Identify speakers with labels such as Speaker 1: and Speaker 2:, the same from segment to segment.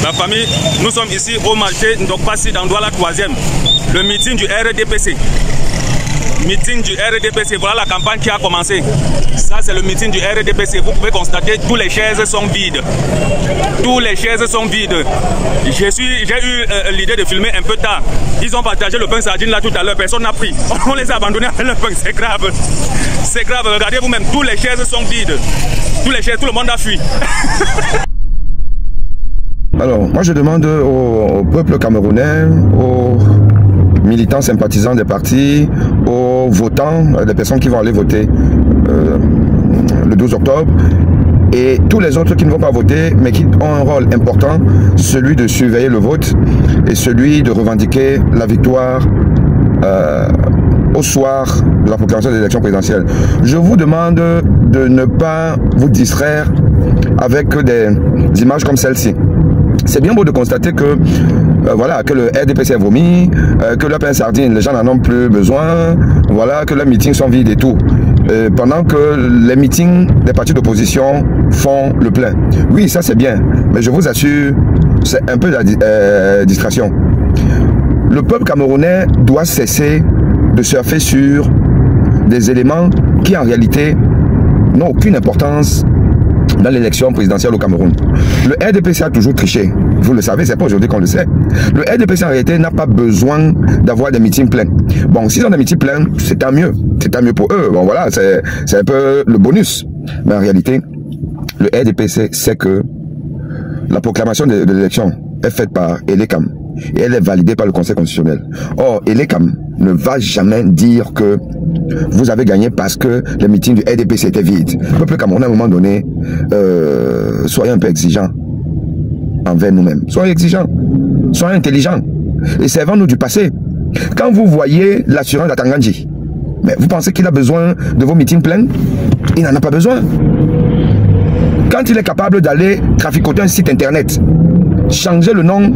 Speaker 1: La famille, nous sommes ici au marché Ndokpassi dans Douala 3e. Le meeting du RDPC. Meeting du RDPC, voilà la campagne qui a commencé. Ça c'est le meeting du RDPC. Vous pouvez constater, tous les chaises sont vides. Tous les chaises sont vides. J'ai eu l'idée de filmer un peu tard. Ils ont partagé le pain sardine là tout à l'heure, personne n'a pris. On les a abandonnés avec le pain, c'est grave. C'est grave, regardez vous-même, tous les chaises sont vides. Tous les chaises, tout le monde a fui.
Speaker 2: Alors, moi je demande au peuple camerounais, aux militants sympathisants des partis, aux votants, des personnes qui vont aller voter le 12 octobre, et tous les autres qui ne vont pas voter, mais qui ont un rôle important, celui de surveiller le vote et celui de revendiquer la victoire au soir de la proclamation des élections présidentielles. Je vous demande de ne pas vous distraire avec des images comme celle-ci. C'est bien beau de constater que voilà, que le RDPC est vomi, que le pain sardine, les gens n'en ont plus besoin, voilà, que les meetings sont vides et tout. Pendant que les meetings des partis d'opposition font le plein. Oui, ça c'est bien, mais je vous assure, c'est un peu de la distraction. Le peuple camerounais doit cesser de surfer sur des éléments qui en réalité n'ont aucune importance dans l'élection présidentielle au Cameroun. Le RDPC a toujours triché. Vous le savez, c'est pas aujourd'hui qu'on le sait. Le RDPC en réalité n'a pas besoin d'avoir des meetings pleins. Bon, s'ils ont des meetings pleins, c'est tant mieux. C'est tant mieux pour eux. Bon voilà, c'est un peu le bonus. Mais en réalité, le RDPC sait que la proclamation de l'élection est faite par Elekam et elle est validée par le Conseil constitutionnel. Or, Elekam ne va jamais dire que vous avez gagné parce que les meetings du RDPC étaient vides. Le peuple camerounais, à un moment donné, soyez un peu exigeants envers nous-mêmes. Soyez exigeants, soyez intelligents et servons-nous du passé. Quand vous voyez l'assurance d'Atanganji, mais vous pensez qu'il a besoin de vos meetings pleins? Il n'en a pas besoin. Quand il est capable d'aller traficoter un site internet, changer le nom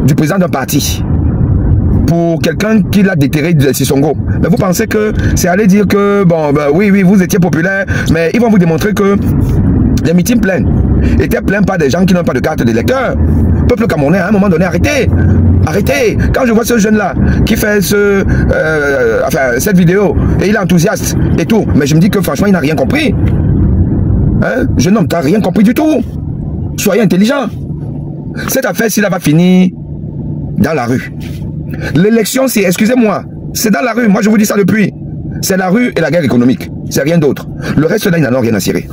Speaker 2: du président d'un parti pour quelqu'un qui l'a déterré de Sissongo, mais vous pensez que c'est aller dire que bon ben, oui vous étiez populaire, mais ils vont vous démontrer que les meetings pleins étaient pleins par des gens qui n'ont pas de carte d'électeur. Peuple camerounais, à un moment donné, arrêtez. Arrêtez. Quand je vois ce jeune là qui fait cette vidéo et il est enthousiaste et tout, mais je me dis que franchement il n'a rien compris. Hein? Jeune homme, tu n'as rien compris du tout. Soyez intelligent. Cette affaire, si elle va finir dans la rue. L'élection, c'est, excusez-moi, c'est dans la rue. Moi, je vous dis ça depuis. C'est la rue et la guerre économique. C'est rien d'autre. Le reste, là, ils n'en ont rien à cirer.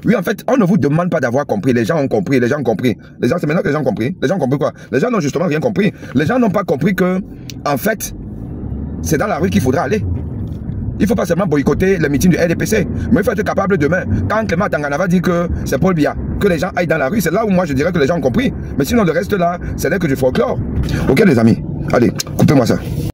Speaker 2: Oui, en fait, on ne vous demande pas d'avoir compris. Les gens ont compris, les gens ont compris. Les gens, c'est maintenant que les gens ont compris. Les gens ont compris quoi? Les gens n'ont justement rien compris. Les gens n'ont pas compris que, en fait, c'est dans la rue qu'il faudra aller. Il ne faut pas seulement boycotter les meetings du RDPC, mais il faut être capable demain, quand Clément Tangana va dire que c'est Paul Biya, que les gens aillent dans la rue, c'est là où moi je dirais que les gens ont compris. Mais sinon le reste là, c'est là que du folklore. Ok les amis, allez, coupez-moi ça.